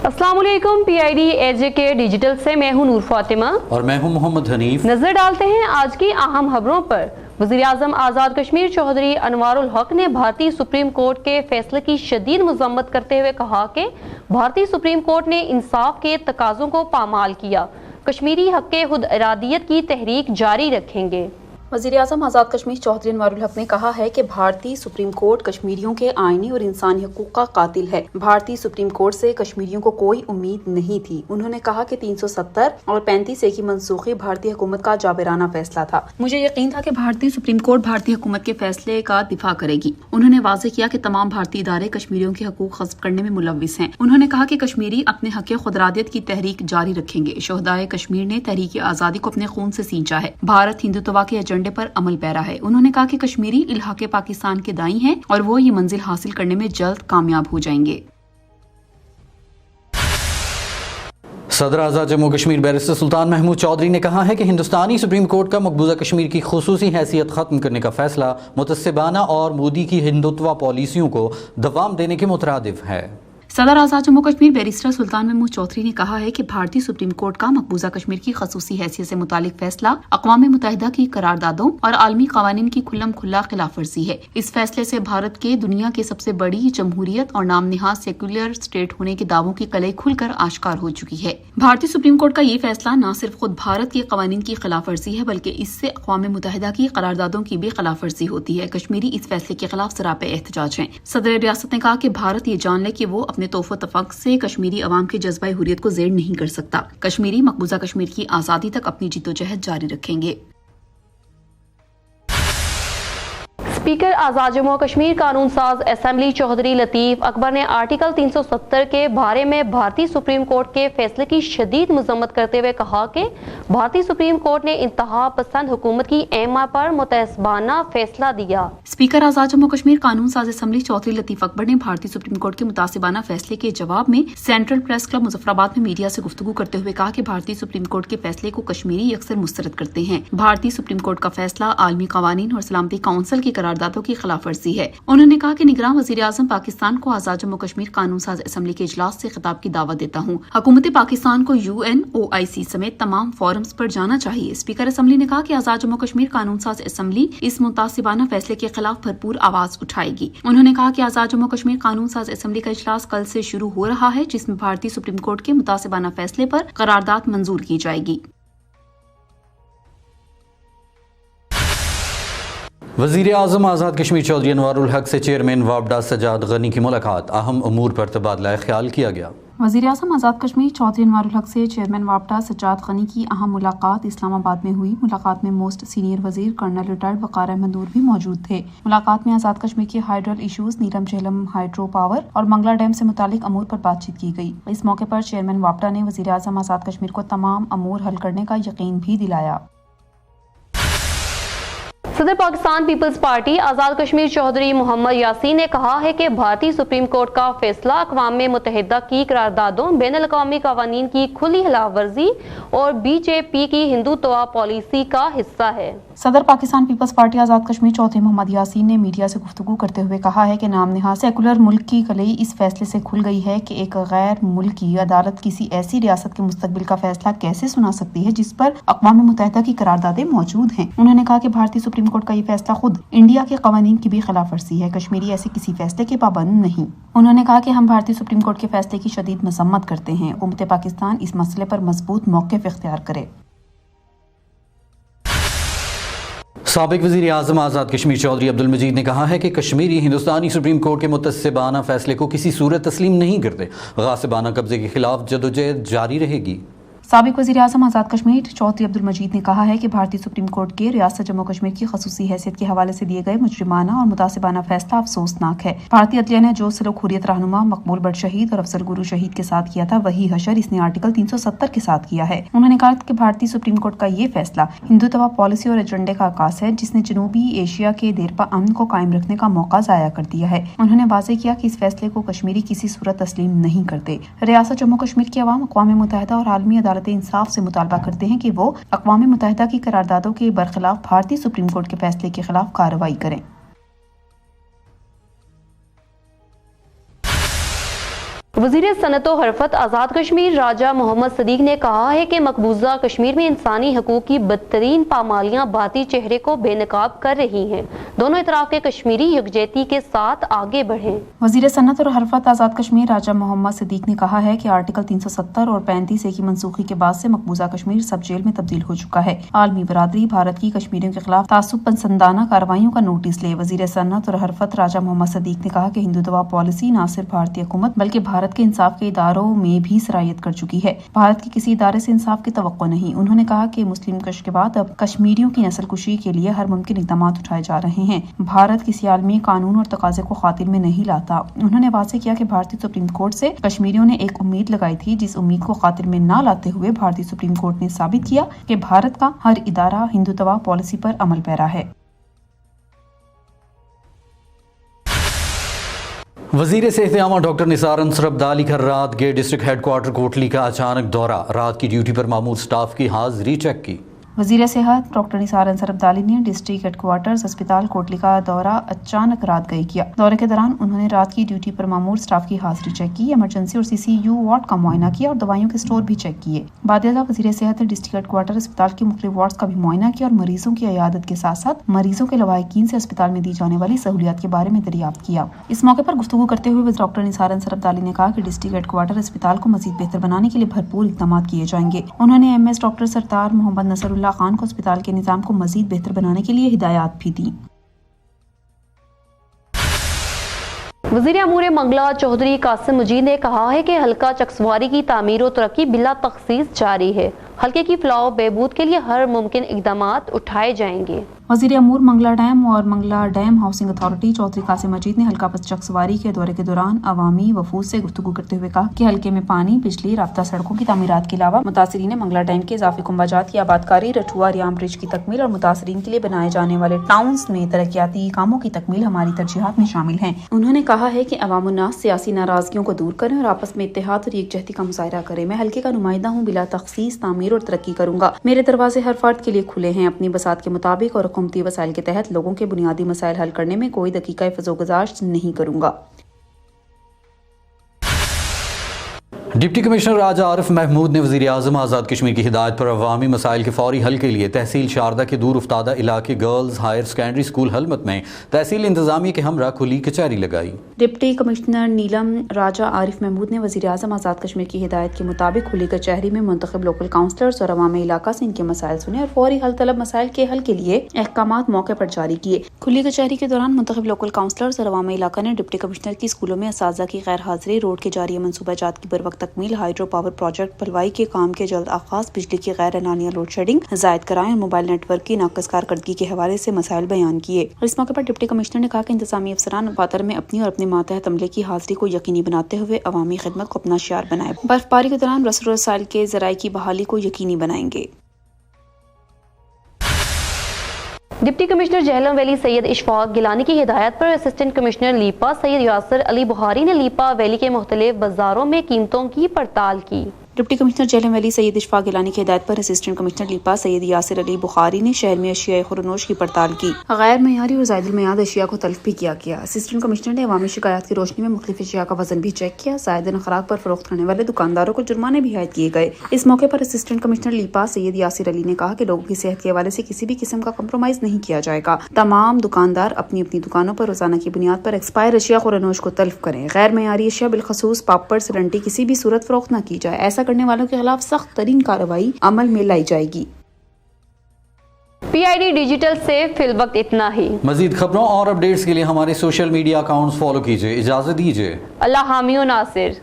अस्सलाम वालेकुम, PID AJK digital से मैं हूं नूर फातिमा और मैं हूं मोहम्मद हनीफ। नजर डालते हैं आज की अहम खबरों पर। वज़ीर आज़म आज़ाद कश्मीर चौधरी अनवारुल हक ने भारतीय सुप्रीम कोर्ट के फैसले की शदीद मज़म्मत करते हुए कहा कि भारतीय सुप्रीम कोर्ट ने इंसाफ के तकाज़ों को पामाल किया। कश्मीरी हक के खुद इरादियत की तहरीक जारी रखेंगे। वज़ीर आज़म आज़ाद कश्मीर चौधरी अनवारुल हक ने कहा है कि भारतीय सुप्रीम कोर्ट कश्मीरियों के आईनी और इंसानी हकूक़ का कातिल है। भारतीय सुप्रीम कोर्ट से कश्मीरियों को कोई उम्मीद नहीं थी। उन्होंने कहा कि 370 और 35A की मनसूखी भारतीय हुकूमत का जाबिराना फैसला था। मुझे यकीन था कि भारतीय सुप्रीम कोर्ट भारतीय हुकूमत के फैसले का दिफा करेगी। उन्होंने वाज़ेह किया कि तमाम भारतीय इदारे कश्मीरियों के हकूक़ ग़स्ब करने में मुलव्विस हैं। उन्होंने कहा कि कश्मीरी अपने हक़ खुदरादियत की तहरीक जारी रखेंगे। शोहदाए कश्मीर ने तहरीक आज़ादी को अपने खून से सींचा है। भारत हिंदुत्व के एजेंडे पर अमल पैरा है। उन्होंने कहा कि कश्मीरी इल्हाके पाकिस्तान के दाई हैं और वो ये मंजिल हासिल करने में जल्द कामयाब हो जाएंगे। सदर आज़ाद जम्मू कश्मीर बैरिस्टर सुल्तान महमूद चौधरी ने कहा है कि हिंदुस्तानी सुप्रीम कोर्ट का मकबूजा कश्मीर की खुसूसी हैसियत खत्म करने का फैसला मुतस्सिबाना और मोदी की हिंदुत्व पॉलिसियों को दवाम देने के मुतरादिफ है। सदर आज़ाद जम्मू कश्मीर बैरिस्टर सुल्तान महमूद चौधरी ने कहा है कि भारतीय सुप्रीम कोर्ट का मकबूजा कश्मीर की खसूसी हैसियत से मुतालिक फैसला अक़वाम मुत्तहिदा की करारदादों और आलमी क़वानीन की खुल्लम खुल्ला खिलाफ वर्जी है। इस फैसले से भारत के दुनिया के सबसे बड़ी जमहूरियत और नाम निहाद सेक्युलर स्टेट होने के दावों की कलई खुलकर आश्कार हो चुकी है। भारतीय सुप्रीम कोर्ट का ये फैसला न सिर्फ खुद भारत के क़वानीन की खिलाफ वर्जी है बल्कि इससे अक़वाम मुत्तहिदा की करारदादों की भी खिलाफ वर्जी होती है। कश्मीरी इस फैसले के खिलाफ सरापे एहतजाज हैं। सदर रियासत ने कहा कि भारत ये जान ले कि वो अपने तोहफ़ो तफाक से कश्मीरी अवाम के जज्बा हुर्रियत को ज़ेर नहीं कर सकता। कश्मीरी मकबूजा कश्मीर की आज़ादी तक अपनी जिद्दोजहद जारी रखेंगे। स्पीकर आज़ाद जम्मू कश्मीर कानून साज असम्बली चौधरी लतीफ़ अकबर ने आर्टिकल 370 के बारे में भारतीय सुप्रीम कोर्ट के फैसले की शदीद मज़म्मत करते हुए कहा कि भारतीय सुप्रीम कोर्ट ने इंतहा पसंद हुकूमत की एमा पर मुतअस्सिबाना फैसला दिया। स्पीकर आज़ाद जम्मू कश्मीर कानून साज असम्बली चौधरी लतीफ़ अकबर ने भारतीय सुप्रीम कोर्ट के मुतअस्सिबाना फैसले के जवाब में सेंट्रल प्रेस क्लब मुजफ्फराबाद में मीडिया से गुफ्तगू करते हुए कहा कि भारतीय सुप्रीम कोर्ट के फैसले को कश्मीरी अक्सर मुस्तरद करते हैं। भारतीय सुप्रीम कोर्ट का फैसला आलमी क़वानीन और सलामती काउंसिल की करारदादों की खिलाफ वर्जी है। उन्होंने कहा कि निगरान वज़ीर आज़म पाकिस्तान को आज़ाद जम्मू कश्मीर कानून साज असम्बली के इजलास से खिताब की दावत देता हूँ। हुकूमत पाकिस्तान को UNOIC समेत तमाम फोरम्स पर जाना चाहिए। स्पीकर असम्बली ने कहा कि आज़ाद जम्मू कश्मीर कानून साज असम्बली इस मुतासिबाना फैसले के खिलाफ भरपूर आवाज उठाएगी। उन्होंने कहा कि आज़ाद जम्मू कश्मीर कानून साज असम्बली का इजलास कल से शुरू हो रहा है जिसमें भारतीय सुप्रीम कोर्ट के मुतासिबाना फैसले पर करारदाद मंजूर की जाएगी। वज़ीर आज़म आज़ाद कश्मीर चौधरी अनवारुल हक से चेयरमैन वापडा सजाद गनी की मुलाकात, अहम अमूर पर तबादला ख्याल किया गया। वज़ीर आज़म आज़ाद कश्मीर चौधरी अनवारुल हक से चेयरमैन वापडा सजाद गनी की अहम मुलाकात इस्लामाबाद में हुई। मुलाकात में मोस्ट सीनियर वज़ीर कर्नल रिटायर्ड वक़ार अहमद नूर भी मौजूद थे। मुलाकात में आज़ाद कश्मीर की हाइड्रल इशूज़, नीलम झेलम हाइड्रो पावर और मंगला डैम से मुतालिक अमूर पर बातचीत की गई। इस मौके पर चेयरमैन वापडा ने वज़ीर आज़म आज़ाद कश्मीर को तमाम अमूर हल करने का यकीन भी दिलाया। सदर पाकिस्तान पीपल्स पार्टी आज़ाद कश्मीर चौधरी मोहम्मद यासीन ने कहा है कि भारतीय सुप्रीम कोर्ट का फैसला अक़वाम मुत्तहिदा की करारदादों, बैनुल अक़वामी क़वानीन की खुली खिलाफ वर्जी और BJP की हिंदुत्व पॉलिसी का हिस्सा है। सदर पाकिस्तान पीपल्स पार्टी आज़ाद कश्मीर चौधरी मोहम्मद यासीन ने मीडिया से गुफ्तगू करते हुए कहा है कि नाम निहाद सेकुलर मुल्क की कलई इस फैसले से खुल गई है कि एक गैर मुल्की अदालत किसी ऐसी रियासत के मुस्तकबिल का फैसला कैसे सुना सकती है जिस पर अक़वाम मुत्तहिदा की करारदादें मौजूद हैं। उन्होंने कहा कि भारतीय सुप्रीम कोर्ट का ये फैसला खुद इंडिया के क़वानीन की भी खिलाफ वर्जी है। कश्मीरी ऐसे किसी फैसले के पाबंद नहीं। उन्होंने कहा कि हम भारतीय सुप्रीम कोर्ट के फैसले की शदीद मज़म्मत करते हैं। हुकूमत पाकिस्तान इस मसले पर मजबूत मौक़िफ़ इख्तियार करे। साबिक वज़ीर आज़म आज़ाद कश्मीर चौधरी अब्दुल मजीद ने कहा है कि कश्मीरी हिंदुस्तानी सुप्रीम कोर्ट के मुतअस्सिबाना फैसले को किसी सूरत तस्लीम नहीं करते। गासिबाना कब्जे के खिलाफ जदोजहद जारी रहेगी। साबिक वज़ीर आज़म आज़ाद कश्मीर चौधरी अब्दुल मजीद ने कहा है कि भारतीय सुप्रीम कोर्ट के रियासत जम्मू कश्मीर की खसूसी हैसियत के हवाले से दिए गए मुजरिमाना और मुतासिबाना फैसला अफसोसनाक है। भारतीय अदलिया ने जो सलूक हुर्रियत रहनुमा मकबूल बट शहीद और अफजल गुरु शहीद के साथ किया था वही हशर इसने आर्टिकल 370 के साथ किया है। उन्होंने कहा कि भारतीय सुप्रीम कोर्ट का ये फैसला हिंदुत्व पॉलिसी और एजेंडे का आकाश है जिसने जनूबी एशिया के देरपा अमन को कायम रखने का मौका ज़ाया कर दिया है। उन्होंने वाज़ेह किया कि इस फैसले को कश्मीरी किसी सूरत तस्लीम नहीं करते। रियासत जम्मू कश्मीर की अवाम अक़वाम मुत्तहिदा और आलमी अदालत वजारत इंसाफ से मुतालबा करते हैं कि वो अक़वाम मुत्तहिदा की करारदादों के बरखिलाफ भारतीय सुप्रीम कोर्ट के फैसले के खिलाफ कार्रवाई करें। वज़ीर सनअत व हरफत आज़ाद कश्मीर राजा मोहम्मद सदीक ने कहा है कि मकबूजा कश्मीर में इंसानी हकूक़ की बदतरीन पामालियाँ भारतीय चेहरे को बेनकाब कर रही हैं। दोनों इतराफ़ के कश्मीरी यकजहती के साथ आगे बढ़ें। वज़ीर सनअत और हरफत आज़ाद कश्मीर राजा मोहम्मद सदीक ने कहा है कि आर्टिकल 370 और 35A की मनसूखी के बाद से मकबूजा कश्मीर सब जेल में तब्दील हो चुका है। आलमी बरादरी भारत की कश्मीरियों के खिलाफ तासुब पसंदाना कार्रवाइयों का नोटिस ले। वज़ीर सनअत और हरफत राजा मोहम्मद सदीक ने कहा कि हिंदुत्व पॉलिसी न सिर्फ भारतीय हुकूमत बल्कि भारत के इंसाफ के इदारों में भी सरायत कर चुकी है। भारत के किसी इदारे से इंसाफ की तवक्को नहीं। उन्होंने कहा कि मुस्लिम कश के बाद अब कश्मीरियों की नस्ल कुशी के लिए हर मुमकिन इक़दाम उठाए जा रहे हैं। भारत किसी आलमी कानून और तकाजे को खातिर में नहीं लाता। उन्होंने वाज़ेह किया कि भारतीय सुप्रीम कोर्ट से कश्मीरियों ने एक उम्मीद लगाई थी, जिस उम्मीद को खातिर में न लाते हुए भारतीय सुप्रीम कोर्ट ने साबित किया कि भारत का हर इदारा हिंदुत्व पॉलिसी पर अमल पैरा है। वज़ीर सेहत आमा डॉक्टर निसार अंसर अब्दाली का रात गेट डिस्ट्रिक्ट हेडक्वार्टर कोटली का अचानक दौरा, रात की ड्यूटी पर मामूर स्टाफ की हाजिरी चेक की। वज़ीर सेहत डॉक्टर निसार अंसर अब्दाली ने डिस्ट्रिक्ट हेडक्वार्टर्स अस्पताल कोटली का दौरा अचानक रात गए किया। दौरे के दौरान उन्होंने रात की ड्यूटी पर मामूर स्टाफ की हाजिरी चेक की, इमरजेंसी और CCU वार्ड का मुआयना किया और दवाइयों के स्टोर भी चेक किए। बादियादा वज़ीर सेहत ने डिस्ट्रिक्ट हेडक्वार्टर अस्पताल के मुख्तलिफ वार्ड्स का भी मुआयना किया और मरीजों की इयादत के साथ साथ मरीजों के लवाहिकीन से अस्पताल में दी जाने वाली सहूलियात के बारे में दरियाफ्त किया। इस मौके पर गुफ्तगू करते हुए डॉक्टर निसार अंसर अब्दाली ने कहा कि डिस्ट्रिक्ट हेडक्वार्टर अस्पताल को मजीद बेहतर बनाने के लिए भरपूर इक़दाम किए जाएंगे। उन्होंने MS डॉक्टर सरतार मोहम्मद नसरुल्लाह खान को अस्पताल के निजाम को मजीद बेहतर बनाने के लिए हिदायत भी दी। वज़ीर अमूर मंगला चौधरी कासिम मजीद ने कहा है कि हल्का चकसवारी की तामीर और तरक्की बिला तखसीस जारी है। हल्के की फलाह बहबूद के लिए हर मुमकिन इक़दामात उठाए जाएंगे। वज़ीर अमूर मंगला डैम और Mangla dam housing authority Chaudhry Qasim Majeed ने हल्का चकसवारी के दौरे के दौरान अवामी वफूद से गुफ्तगू करते हुए कहा कि हल्के में पानी, बिजली, राब्ता सड़कों की तामीरात के अलावा मुतासरीन मंगला डैम के इजाफी कुंभाजात की आबादकारी, रठुआ रियाम ब्रिज की तकमील और मुतासरीन के लिए बनाए जाने वाले टाउन्स में तरक्याती कामों की तकमील हमारी तरजीहात में शामिल है। उन्होंने कहा है कि अवामुन्नास सियासी नाराजगियों को दूर करें और आपस में इत्तेहाद और यकजहती का मुजाहरा करें। मैं हल्के का नुमाइंदा हूँ, बिला तखसीस तामीर और तरक्की करूंगा। मेरे दरवाजे हर फर्द के लिए खुले हैं। अपनी बसात के मुताबिक और हुकूमती वसाइल के तहत लोगों के बुनियादी मसाइल हल करने में कोई दकीका फज़ोगुज़ार नहीं करूंगा। डिप्टी कमिश्नर राजा आरिफ महमूद ने वज़ीर आज़म आज़ाद कश्मीर की हिदायत पर अवामी मसाइल के फौरी हल के लिए तहसील शारदा के दूर उफ्तादा इलाके गर्ल्स हायर सेकेंडरी स्कूल हलमत में तहसील इंतजामिया के हमरा खुली कचहरी लगाई। डिप्टी कमिश्नर नीलम राजा आरिफ महमूद ने वज़ीर आज़म आज़ाद कश्मीर की हिदायत के मुताबिक खुली कचहरी में मुंतखब लोकल काउंसलर्स और अवामी इलाका से इनके मसाइल सुने और फौरी हल तलब मसाइल के हल के लिए अहकामात मौके पर जारी किए। खुली कचहरी के दौरान मुंतखब लोकल काउंसलर्स और अवामी इलाका ने डिप्टी कमिश्नर की स्कूलों में असातिज़ा की गैर हाजिरी, रोड के जारी मनसूबाजात की बर वक्त तकमील, हाइड्रो पावर प्रोजेक्ट पलवाई के काम के जल्द आगाज, बिजली की गैर एलानिया लोड शेडिंग जायद कराएं और मोबाइल नेटवर्क की नाकस कारकर्दगी के हवाले से मसाइल बयान किए। इस मौके पर डिप्टी कमिश्नर ने कहा कि इंतजामी अफसरान वातर में अपनी और अपने मातहत अमले की हाजिरी को यकीनी बनाते हुए अवामी खिदमत को अपना शियार बनाए। बर्फबारी के दौरान रसूल रसाइल के ज़राए की बहाली को यकीनी बनाएंगे। Deputy commissioner Jhelum valley Syed Ishfaq Gilani की हिदायत पर असिस्टेंट कमिश्नर लीपा सैयद यासिर अली बुखारी ने लीपा वैली के मुख्तलिफ बाजारों में कीमतों की पड़ताल की। Deputy commissioner Jhelum valley Syed Ishfaq Gilani की हिदायत पर असिस्टेंट कमिश्नर लीपा सैयद यासिर अली बुखारी ने शहर में अशिया खुरनोश की पड़ताल की। गैर मयारी और ज़ायदुल मियाद अशिया को तल्फ भी किया गया। असिस्टेंट कमिश्नर ने अवामी शिकायत की रोशनी में मुख्तलिफ अशिया का वजन भी चेक किया। ज़ायदन खुराक पर फरोख्त करने वाले दुकानदारों को जुर्माने भी आयद किए गए। इस मौके पर असिस्टेंट कमिश्नर लीपा सैयद यासिर अली ने कहा कि लोगों की सेहत के हवाले से किसी भी किस्म का कम्प्रोमाइज नहीं किया जाएगा। तमाम दुकानदार अपनी अपनी दुकानों पर रोजाना की बुनियाद पर एक्सपायर अशिया खुरनोश को तल्फ करें। गैर मयारी अशिया बिलखसूस पापड़ सिलंटी किसी भी सूरत फरोख्त न की जाए। ऐसा करने वालों के खिलाफ सख्त तरीन कार्रवाई अमल में लाई जाएगी। PID डिजिटल से फिलवक्त इतना ही। मजीद खबरों और अपडेट्स के लिए हमारे सोशल मीडिया अकाउंट्स फॉलो कीजिए। इजाजत दीजिए। अल्लाह हामी व नासिर।